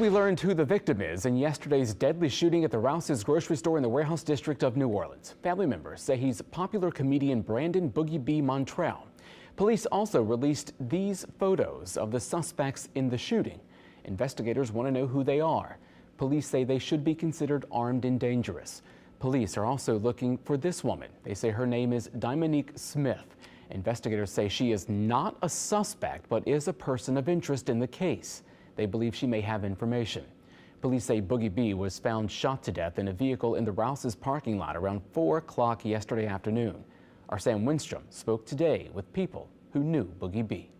we learned who the victim is in yesterday's deadly shooting at the Rouses grocery store in the Warehouse District of New Orleans. Family members say he's popular comedian Baronne Boogie B Montrell. Police also released these photos of the suspects in the shooting. Investigators want to know who they are. Police say they should be considered armed and dangerous. Police are also looking for this woman. They say her name is Dominique Smith. Investigators say she is not a suspect, but is a person of interest in the case. They believe she may have information. Police say Boogie B was found shot to death in a vehicle in the Rouses parking lot around 4 o'clock yesterday afternoon. Our Sam Winstrom spoke today with people who knew Boogie B.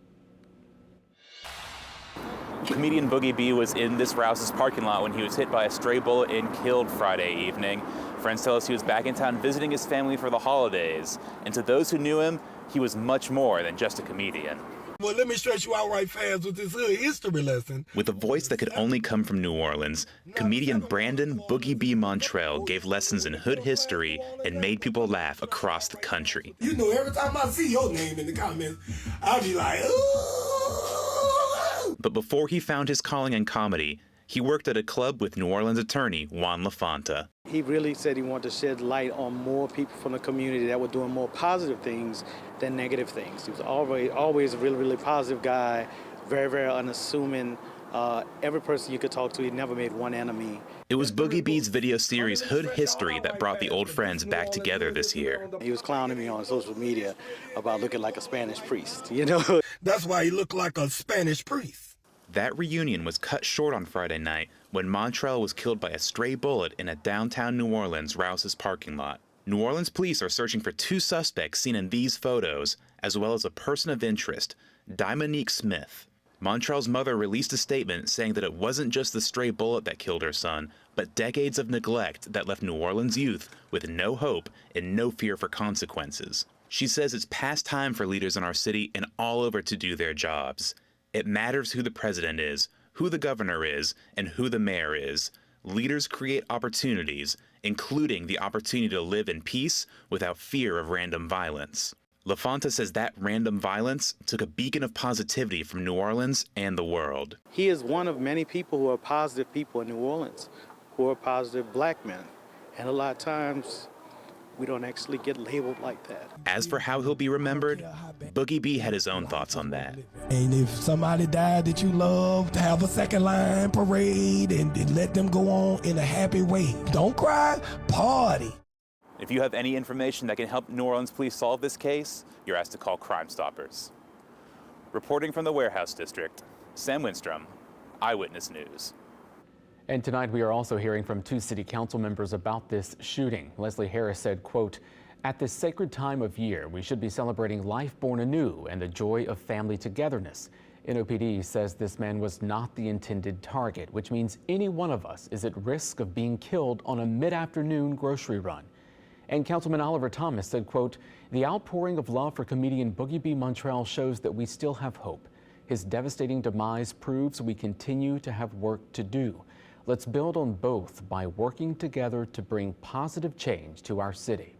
Comedian Boogie B was in this Rouses parking lot when he was hit by a stray bullet and killed Friday evening. Friends tell us he was back in town visiting his family for the holidays. And to those who knew him, he was much more than just a comedian. Well, let me stretch you out right fast with this hood history lesson. With a voice that could only come from New Orleans, comedian Baronne Boogie B Montrell gave lessons in hood history and made people laugh across the country. You know, every time I see your name in the comments, I'll be like, ooh. But before he found his calling in comedy, he worked at a club with New Orleans Attorney Juan Lafonta. He really said he wanted to shed light on more people from the community that were doing more positive things than negative things. He was always a really positive guy, very unassuming. Every person you could talk to, he never made one enemy. It was Boogie B's video series Hood History that brought the old friends back together this year. He was clowning me on social media about looking like a Spanish priest, you know? That's why he looked like a Spanish priest. That reunion was cut short on Friday night when Montrell was killed by a stray bullet in a downtown New Orleans Rouses parking lot. New Orleans police are searching for 2 suspects seen in these photos, as well as a person of interest, Dominique Smith. Montrell's mother released a statement saying that it wasn't just the stray bullet that killed her son, but decades of neglect that left New Orleans youth with no hope and no fear for consequences. She says it's past time for leaders in our city and all over to do their jobs. It matters who the president is, who the governor is, and who the mayor is. Leaders create opportunities, including the opportunity to live in peace without fear of random violence. Lafonta says that random violence took a beacon of positivity from New Orleans and the world. He is one of many people who are positive people in New Orleans, who are positive black men. And a lot of times, we don't actually get labeled like that. As for how he'll be remembered, Boogie B had his own thoughts on that. And if somebody died that you loved, have a second line parade and let them go on in a happy way. Don't cry, party. If you have any information that can help New Orleans police solve this case, you're asked to call Crime Stoppers. Reporting from the Warehouse District, Sam Winstrom, Eyewitness News. And tonight we are also hearing from 2 city council members about this shooting. Leslie Harris said, quote, "At this sacred time of year, we should be celebrating life born anew and the joy of family togetherness." NOPD says this man was not the intended target, which means any one of us is at risk of being killed on a mid-afternoon grocery run. And Councilman Oliver Thomas said, quote, "The outpouring of love for comedian Boogie B Montrell shows that we still have hope. His devastating demise proves we continue to have work to do. Let's build on both by working together to bring positive change to our city."